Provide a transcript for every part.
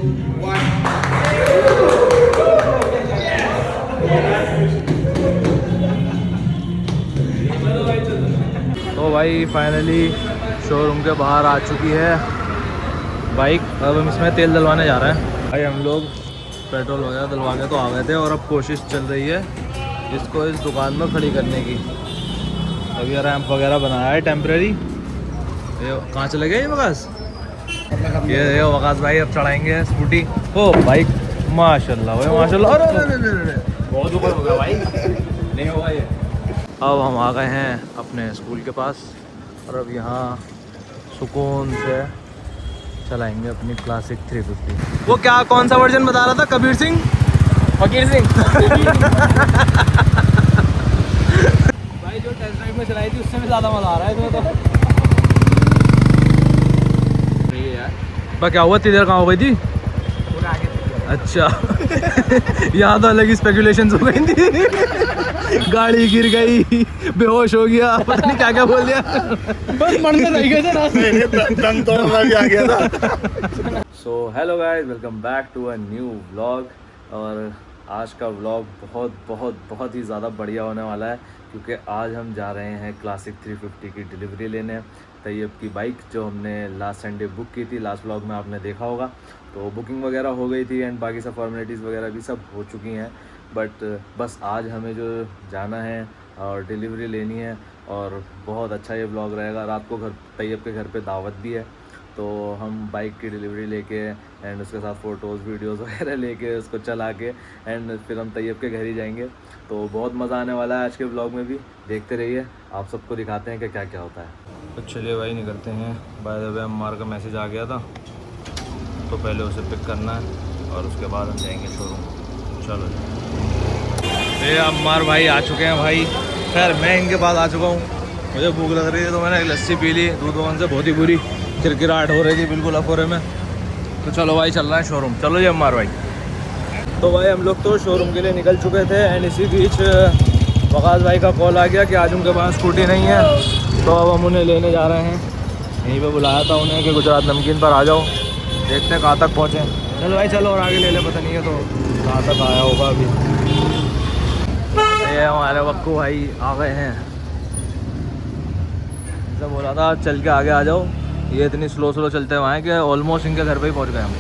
तो भाई finally showroom के बाहर आ चुकी है बाइक। अब हम इसमें तेल डलवाने जा रहे हैं। भाई हम लोग पेट्रोल वगैरह डलवाने तो आ गए थे और अब कोशिश चल रही है इसको इस दुकान में खड़ी करने की। अभी रैंप वगैरह बनाया है टेम्प्रेरी। ये कहाँ चले गए ये वकास? ये वकास भाई अब चढ़ाएंगे स्कूटी। ओ बाइक माशाल्लाह भाई माशाल्लाह। अरे बहुत ऊपर हो गया भाई, नहीं होगा ये। अब हम आ गए हैं अपने स्कूल के पास और अब यहाँ सुकून से चलाएंगे अपनी क्लासिक 350। वो क्या कौन सा वर्जन बता रहा था? कबीर सिंह, फकीर सिंह। भाई जो टेस्ट ड्राइव में चलाई थी उससे भी ज़्यादा मज़ा आ रहा है इसमें तो। पर क्या हुआ इधर कहाँ हो गई थी? अच्छा यहाँ तो अलग ही स्पेकुलेशंस हो गई थी। गाड़ी गिर गई, बेहोश हो गया, पता नहीं क्या क्या बोल दिया। बस मरने रह गए थे रास्ते, दम तोड़ना भी आ गया था। So hello guys, welcome back to a new vlog. और आज का व्लॉग बहुत बहुत बहुत ही ज़्यादा बढ़िया होने वाला है क्योंकि आज हम जा रहे हैं क्लासिक 350 की डिलीवरी लेने। तैयब की बाइक जो हमने लास्ट संडे बुक की थी, लास्ट व्लॉग में आपने देखा होगा, तो बुकिंग वगैरह हो गई थी एंड बाकी सब फॉर्मेलिटीज़ वगैरह भी सब हो चुकी हैं। बट बस आज हमें जो जाना है और डिलीवरी लेनी है और बहुत अच्छा ये व्लॉग रहेगा। रात को तैयब के घर पे दावत भी है, तो हम बाइक की डिलीवरी लेके एंड उसके साथ फ़ोटोज़ वीडियोज़ वगैरह लेके उसको चला के एंड फिर हम तैयब के घर ही जाएंगे। तो बहुत मज़ा आने वाला है आज के व्लॉग में भी, देखते रहिए। आप सबको दिखाते हैं कि क्या क्या होता है। तो चलिए भाई निकलते हैं। बाय द वे अम्मार का मैसेज आ गया था तो पहले उसे पिक करना है और उसके बाद हम जाएंगे शोरूम। चलो ये अम्मार भाई आ चुके हैं भाई। खैर मैं इनके पास आ चुका हूँ, मुझे भूख लग रही है तो मैंने लस्सी पी ली। दूध वगन से बहुत ही बुरी किरकिराहट हो रही थी बिल्कुल अफोरे में। तो चलो भाई चल रहा है शोरूम। चलो जी अम्मार भाई। तो भाई हम लोग तो शोरूम के लिए निकल चुके थे एंड इसी बीच वकास भाई का कॉल आ गया कि आज उनके पास स्कूटी नहीं है, तो अब हम उन्हें लेने जा रहे हैं। यहीं पे बुलाया था उन्हें कि गुजरात नमकीन पर आ जाओ, देखते हैं कहाँ तक पहुँचे। चलो भाई चलो और आगे ले ले, पता नहीं है तो कहाँ तक आया होगा अभी। ये हमारे वक्कू भाई आ गए हैं। जैसा बोला था चल के आगे आ जाओ, ये इतनी स्लो चलते हुए हैं कि ऑलमोस्ट इनके घर पे ही पहुँच गए हम।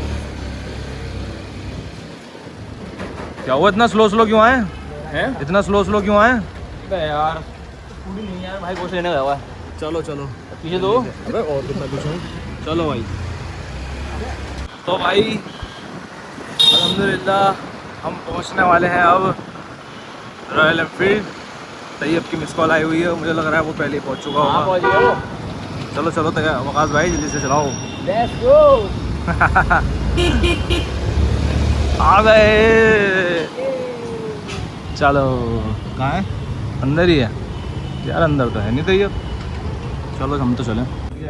क्या हुआ इतना स्लो क्यों आए हैं? इतना स्लो क्यों आए यार? पूरी नहीं यार भाई, कुछ लेने गया हुआ है। चलो पीछे दो। अबे और कितना कुछ है। चलो भाई। तो भाई अल्हम्दुलिल्लाह हम पहुंचने वाले हैं अब रॉयल एनफील्ड। तैयब की मिस कॉल आई हुई है, मुझे लग रहा है वो पहले ही पहुंच चुका होगा। पहुंच गया वो। चलो चलो तैयार वकास भाई जल्दी से चलाओ। Let's go. आ गए। चलो कहाँ है? अंदर ही है यार, अंदर तो है नहीं तैयब। चलो हम तो चलें।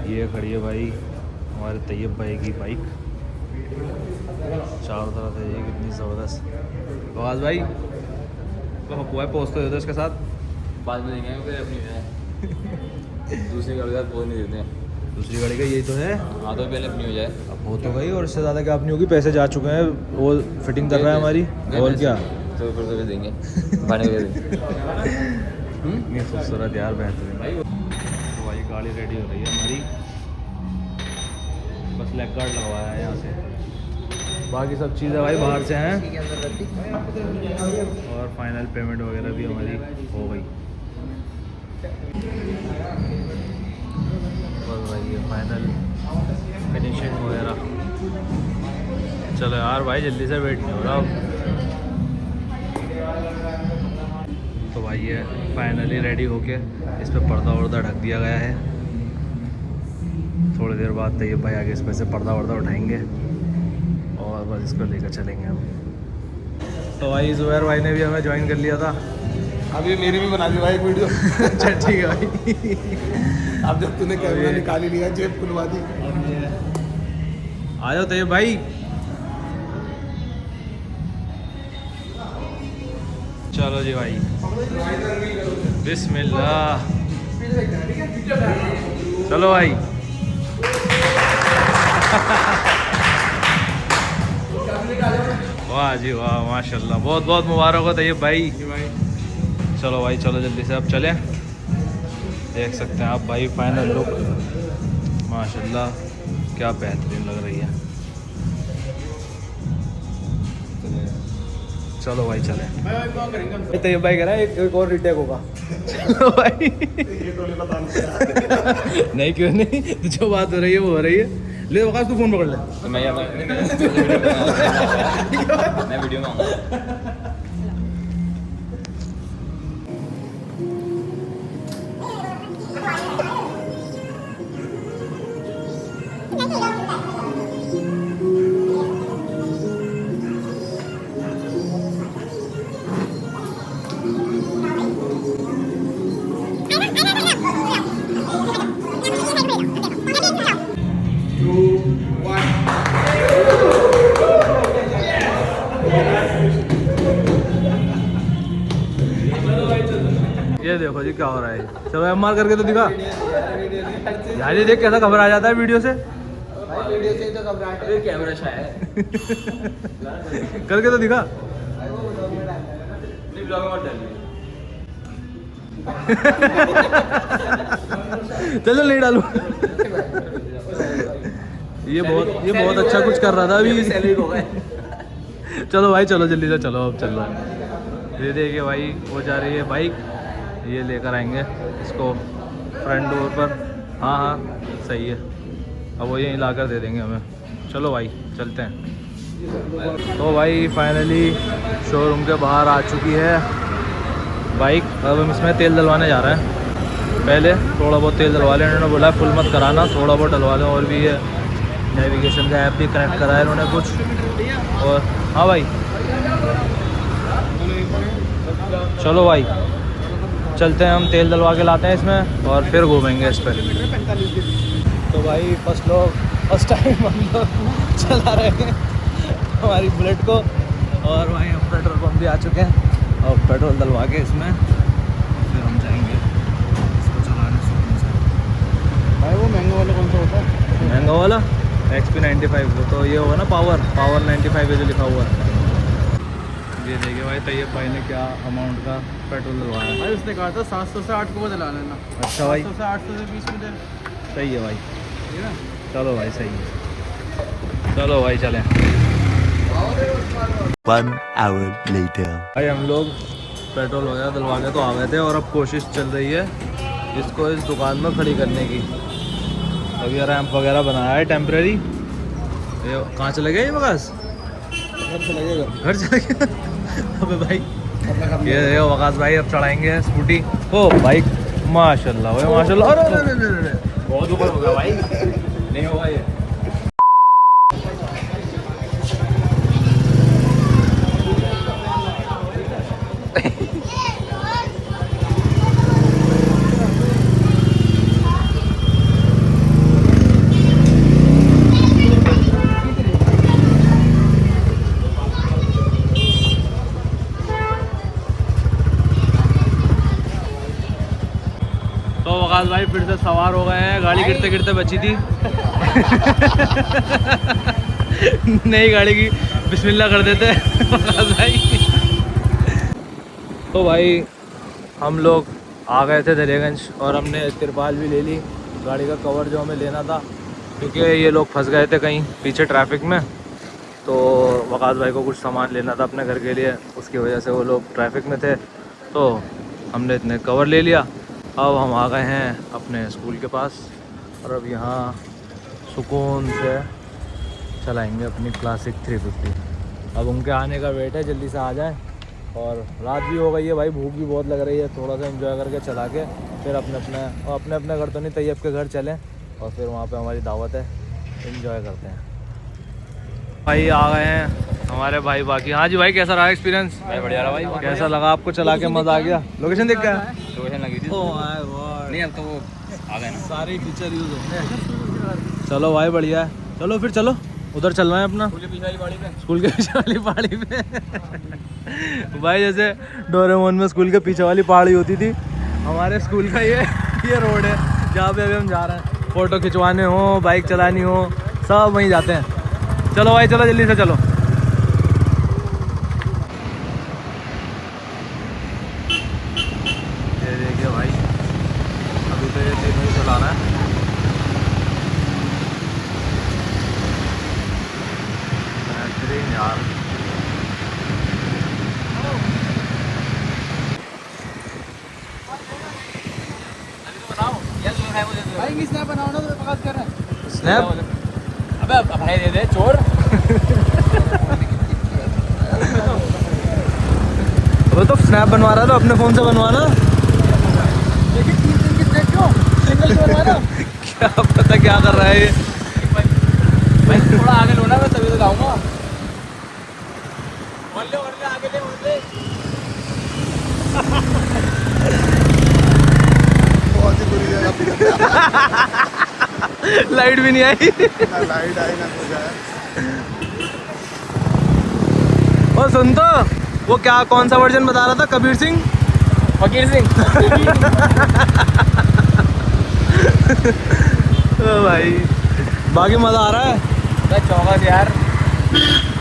ये खड़ी है भाई हमारे तैयब भाई की बाइक, चारों तरफ है ये, कितनी ज़बरदस्त। वकास भाई तो हुआ है पोस्ट तो उसके साथ बाद में देंगे फिर अपनी है। दूसरी गाड़ी का पोज नहीं देते हैं। दूसरी गाड़ी का यही तो है। हाँ तो पहले अपनी हो जाए। अब हो तो गई और इससे ज़्यादा क्या अपनी होगी, पैसे जा चुके हैं, वो फिटिंग कर रहा है हमारी और क्या। तो फिर तो देंगे खाने के लिए। इतनी खूबसूरत यार, बेहतरीन भाई। तो भाई गाड़ी रेडी हो रही है हमारी, बस लेग गार्ड लगवाया है यहाँ से, बाकी सब चीज़ें भाई बाहर से हैं। और फाइनल पेमेंट वगैरह भी हमारी हो गई। बस भाई ये फाइनल फिनिशिंग वगैरह। चलो यार भाई जल्दी से वेट नहीं हो रहा अब। तो भाई ये फाइनली रेडी होके इस पर पर्दा वर्दा ढक दिया गया है। थोड़ी देर बाद तैयब भाई आगे इस पर से पर्दा वर्दा उठाएंगे और बस इसको लेकर चलेंगे हम। तो भाई ज़ुबैर भाई ने भी हमें ज्वाइन कर लिया था। अभी मेरी भी बना दी भाई एक वीडियो। अच्छा ठीक है भाई। अब जब तूने कैमरा निकाल ही लिया, जेब खुलवा दी। आ जाओ तैयब भाई। चलो जी भाई बिस्मिल्लाह। चलो भाई। वाह जी वाह, माशाल्लाह, बहुत बहुत मुबारक हो तैयब भाई। चलो भाई चलो जल्दी से अब चलें। देख सकते हैं आप भाई फाइनल लुक, माशाल्लाह क्या बेहतरीन लग रही है। चलो भाई चलें। तैयब भाई कह रहा है एक और रिटेक होगा। चलो भाई नहीं क्यों नहीं, तो जो बात हो रही है वो हो रही है। ले वकास तू फोन पकड़ ले। तो मैं वीडियो में आऊँगा। ये देखो जी क्या हो रहा है। चलो एमआर करके तो दिखा यार, ये देख कैसा घबरा जाता है वीडियो से। वीडियो से तो घबराहट है, कैमरा शायद करके तो दिखा। नहीं ब्लॉग में मत डालिए। चलो नहीं डालू। ये बहुत अच्छा कुछ कर रहा था अभी। चलो भाई चलो जल्दी से चलो, अब चल रहा है। ये देखिए भाई वो जा रही है बाइक, ये लेकर आएंगे इसको फ्रंट डोर पर। हाँ हाँ सही है, अब वो यहीं लाकर दे देंगे हमें। चलो भाई चलते हैं। तो भाई फाइनली शोरूम के बाहर आ चुकी है बाइक। अब हम इसमें तेल डलवाने जा रहे हैं। पहले थोड़ा बहुत तेल डलवा लें, उन्होंने बोला फुल मत कराना, थोड़ा बहुत डलवा लें। और भी है नेविगेशन का ऐप भी कनेक्ट करा है इन्होंने कुछ। और हाँ भाई चलो भाई चलते हैं, हम तेल डलवा के लाते हैं इसमें और फिर घूमेंगे इस पर। तो भाई फर्स्ट टाइम हम लोग चला रहे हैं हमारी बुलेट को। और भाई हम पेट्रोल पंप भी आ चुके हैं और पेट्रोल डलवा के इसमें फिर हम जाएंगे इसको चलाने सुकून से। भाई वो महंगा वाला कौन सा होता है? महंगा वाला XP95 वो तो ये होगा ना, पावर 95 है जो लिखा हुआ है। ये देखिए भाई तैयब भाई ने क्या अमाउंट का पेट्रोल डलवाया है। भाई उसने कहा था 700 से 800 को डला लेना। अच्छा भाई 700 से 800 से 20 में दे। सही है भाई, ठीक है ना? चलो भाई सही है। चलो भाई चलें। 1 hour later. भाई हम लोग पेट्रोल वगैरह डलवा के तो आ गए थे और अब कोशिश चल रही है इसको इस दुकान में खड़ी करने की। अभी रैंप वगैरह बनाया है टेम्प्रेरी। ये कहाँ चले गए ये वकास? घर चला गया घर चले गए। अबे भाई ये वकास भाई अब चढ़ाएंगे स्कूटी। ओ बाइक माशाल्लाह भाई माशाल्लाह। अरे बहुत ऊपर हो गया भाई, नहीं होगा ये। तो वकास भाई फिर से सवार हो गए हैं, गाड़ी गिरते गिरते बची थी। नई गाड़ी की बिस्मिल्लाह कर देते हैं वकास भाई। तो भाई हम लोग आ गए थे दरियागंज और हमने तिरपाल भी ले ली, गाड़ी का कवर जो हमें लेना था, क्योंकि ये लोग फंस गए थे कहीं पीछे ट्रैफिक में। तो वकास भाई को कुछ सामान लेना था अपने घर के लिए, उसकी वजह से वो लोग ट्रैफिक में थे, तो हमने इतने कवर ले लिया। अब हम आ गए हैं अपने स्कूल के पास और अब यहाँ सुकून से चलाएंगे अपनी क्लासिक 350। अब उनके आने का वेट है, जल्दी से आ जाएं। और रात भी हो गई है भाई, भूख भी बहुत लग रही है, थोड़ा सा एंजॉय करके चला के फिर अपने घर तो नहीं, तैयब के घर चलें और फिर वहाँ पे हमारी दावत है, एंजॉय करते हैं। भाई आ गए हैं हमारे भाई बाकी। हाँ जी भाई कैसा रहा एक्सपीरियंस? भाई बढ़िया रहा भाई। कैसा लगा आपको चला के? मज़ा आ गया? लोकेशन देख गया? लोकेशन लगी थी। नहीं अब तो वो आ गए ना, सारे फीचर यूज़ होते हैं। चलो भाई बढ़िया है, चलो फिर चलो उधर चल रहे हैं अपना स्कूल के पीछे वाली पहाड़ी पे। स्कूल के पीछे वाली पहाड़ी पे। भाई जैसे डोरेमोन में स्कूल के पीछे वाली पहाड़ी होती थी, हमारे स्कूल का ये रोड है जहाँ पे अभी हम जा रहे हैं। फ़ोटो खिंचवाने हो, बाइक चलानी हो, सब वहीं जाते हैं। चलो भाई चलो जल्दी से चलो। यार। भाई किसने बनाओ ना तो बकवास कर रहा है। स्नैप अबे भाई दे दे चोर। वो तो स्नैप बनवा रहा था, अपने फ़ोन से बनवाना। लेकिन 3 दिन की स्नैप क्यों सिंगल क्यों बनवा रहा? क्या पता क्या कर रहा है ये। भाई थोड़ा आगे लो ना, मैं तभी तो लाऊंगा। बोल ले आगे ले बोल ले। बहुत ही बुरी जगह लाइट भी नहीं आई। ना लाइट आई ना कुछ आया। ओ सुन तो, वो क्या कौन सा वर्जन बता रहा था, कबीर सिंह? फकीर सिंह। ओ भाई बाकी मज़ा आ रहा है। चौका यार।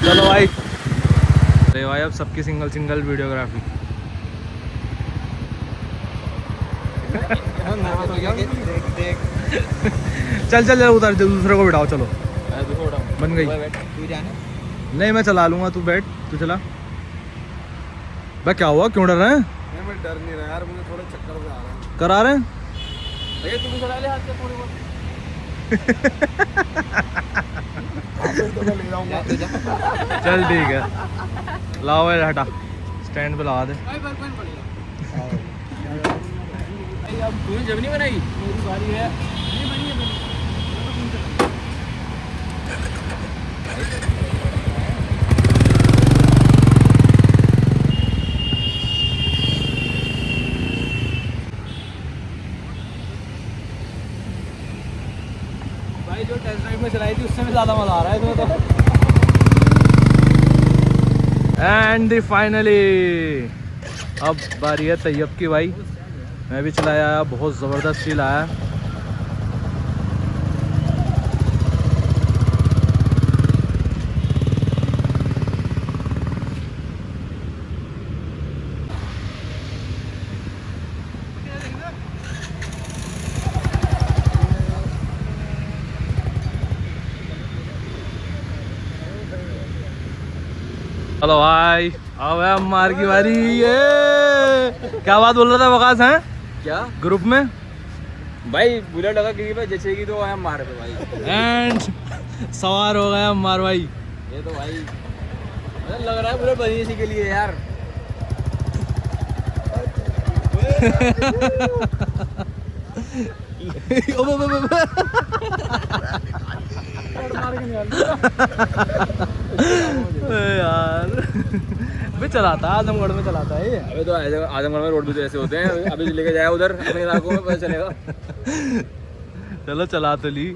चलो भाई। अरे भाई अब सबकी सिंगल सिंगल वीडियोग्राफी। चल चल चल उधर दूसरे को बिठाओ, चलो बन गई। तू जाने नहीं मैं चला लूँगा, तू बैठ, तू चला। भाई क्या हुआ, क्यों डर रहे हैं? मैं डर नहीं रहा यार, मुझे थोड़ा चक्कर आ रहा है। करा रहे हैं? भैया तू भी चला ले हाथ से थोड़ी बहुत। तो मैं ले जाऊंगा। चल ठीक है, लाओ भाई हटा, स्टैंड पे लगा दे। अब तूने जब नहीं बनाई, मेरी बारी है। भाई जो टेस्ट ड्राइव में चलाई थी उससे भी ज़्यादा मज़ा आ रहा है इसमें तो। एंड फाइनली अब बारी है तैयब की। भाई मैं भी चलाया, बहुत ज़बरदस्त फील आया। चलो भाई अब है अम्मार की बारी। ये क्या बात बोल रहा था वकास हैं क्या ग्रुप में? भाई बुलेट लगा गिरी पे जैसे कि तो आया मार पे भाई। एंड सवार हो गया अम्मार भाई। ये तो भाई मतलब लग रहा है बुलेट बनी इसी के लिए यार। यार भी चलाता है, आजमगढ़ में चलाता है ये। अबे तो आजमगढ़ में रोड भी तो ऐसे होते हैं। अभी लेके जाए उधर अपने इलाकों में पता चलेगा। चलो चला तो ली।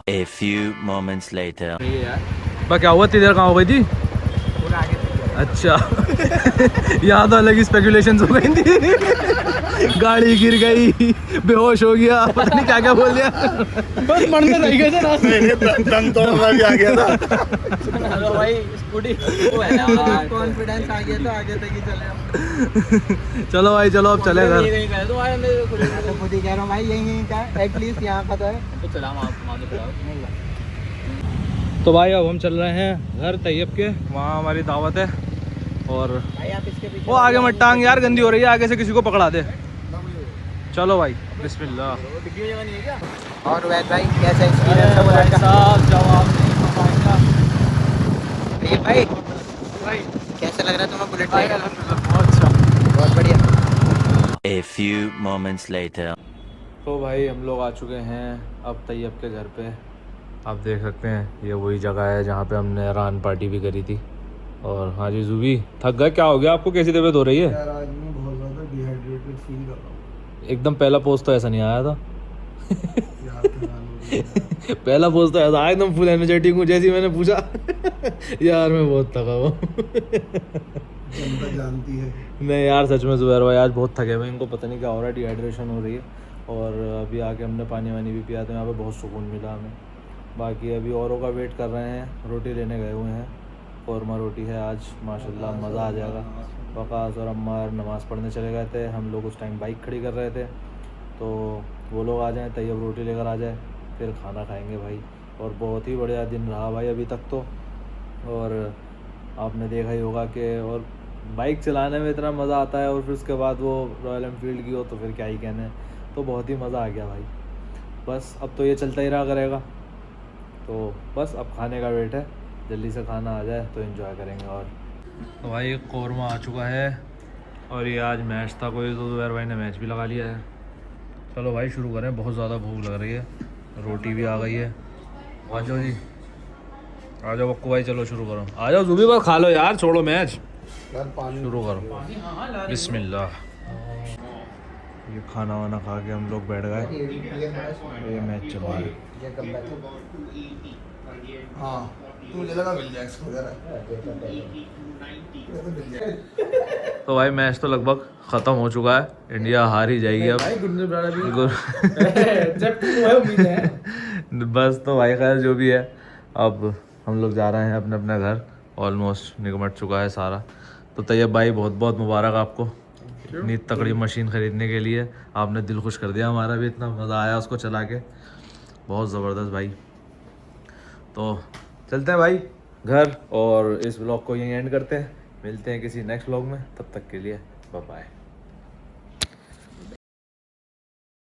A few moments later. ये यार बा क्या हुआ, इधर कहाँ हो गई थी? पूरा आगे अच्छा। यहाँ तो अलग ही स्पेकुलेशंस हो गई थी। गाड़ी गिर गई, बेहोश हो गया, पता नहीं क्या क्या बोल दिया। बस मरने रह गए थे रास्ते। दम तोड़ना भी आ गया था। हेलो भाई स्कूटी वो है ना कॉन्फिडेंस आ गया तो आगे तक ही चले। चलो भाई चलो अब चले घर। कहीं गए तो आए तो खुद ही कह रहा हूँ भाई यहीं का एटलीस्ट यहाँ का तो है। तो चला मान दो तो भाई अब हम चल रहे हैं घर तैयब के, वहाँ हमारी दावत है। और भाई आप इसके पीछे वो आगे मत टांग यार, गंदी हो रही है, आगे से किसी को पकड़ा दे। चलो भाई बिस्मिल्लाह। डिग्गी में जगह नहीं है क्या? और वैद भाई कैसा एक्सपीरियंस है बुलेट का? साहब जवाब ये भाई भाई कैसा लग रहा है तुम्हें बुलेट? बहुत अच्छा। बहुत बढ़िया। A few moments later. तो भाई हम लोग आ चुके हैं अब तैयब के घर पे। आप देख सकते हैं ये वही जगह है जहाँ पे हमने रान पार्टी भी करी थी। और हाँ जी जूबी थक गए, क्या हो गया आपको, कैसी तबीयत हो रही है? यार आज मैं बहुत ज़्यादा डिहाइड्रेटेड फील कर रहा हूँ। एकदम पहला पोस्ट तो ऐसा नहीं आया था। यार थकान हो रही है। पहला पोस्ट तो ऐसा आया एकदम फुल एनर्जेटिक हूँ, जैसे ही मैंने पूछा। यार मैं बहुत थका हुआ हूँ। जनता जानती है। नहीं यार सच में जुबैर भाई आज बहुत थके हुए, इनको पता नहीं क्या हो रहा है, डिहाइड्रेशन हो रही है। और अभी आके हमने पानी वानी भी पिया तो यहाँ पे बहुत सुकून मिला हमें। बाकी अभी औरों का वेट कर रहे हैं, रोटी लेने गए हुए हैं। कौरमा रोटी है आज माशाल्लाह, मज़ा आ जाएगा। वकास और अम्मार नमाज़ पढ़ने चले गए थे, हम लोग उस टाइम बाइक खड़ी कर रहे थे। तो वो लोग आ जाएं, तैयब रोटी लेकर आ जाए, फिर खाना खाएंगे भाई। और बहुत ही बढ़िया दिन रहा भाई अभी तक तो। और आपने देखा ही होगा कि और बाइक चलाने में इतना मज़ा आता है और फिर उसके बाद वो रॉयल एनफील्ड की हो तो फिर क्या ही कहने। तो बहुत ही मज़ा आ गया भाई। बस अब तो ये चलता ही रहा करेगा। तो बस अब खाने का वेट है, जल्दी से खाना आ जाए तो एंजॉय करेंगे। और तो भाई कौरमा आ चुका है और ये आज मैच था कोई तो यार भाई ने मैच भी लगा लिया है। चलो भाई शुरू करें, बहुत ज़्यादा भूख लग रही है। रोटी भी आ गई है। आ जाओ जी, आ जाओ बक्कू भाई, चलो शुरू करो। आ जाओ जूबी, बस खा लो यार, छोड़ो मैच, शुरू करो। बिस्मिल्लाह। ये खाना वाना खा के हम लोग बैठ गए, ये मैच चल रहा है। हाँ तो मुझे लगा मिल जाए तो भाई मैच तो लगभग ख़त्म हो चुका है, इंडिया हार ही जाएगी अब। बस तो भाई खैर जो भी है, अब हम लोग जा रहे हैं अपने अपने घर। ऑलमोस्ट निकमट चुका है सारा। तो तैयब भाई बहुत बहुत मुबारक आपको इतनी तगड़ी मशीन ख़रीदने के लिए। आपने दिल खुश कर दिया हमारा भी, इतना मज़ा आया उसको चला के, बहुत ज़बरदस्त भाई। तो चलते हैं भाई घर और इस व्लॉग को यहीं एंड करते हैं। मिलते हैं किसी नेक्स्ट व्लॉग में, तब तक के लिए बाय बाय।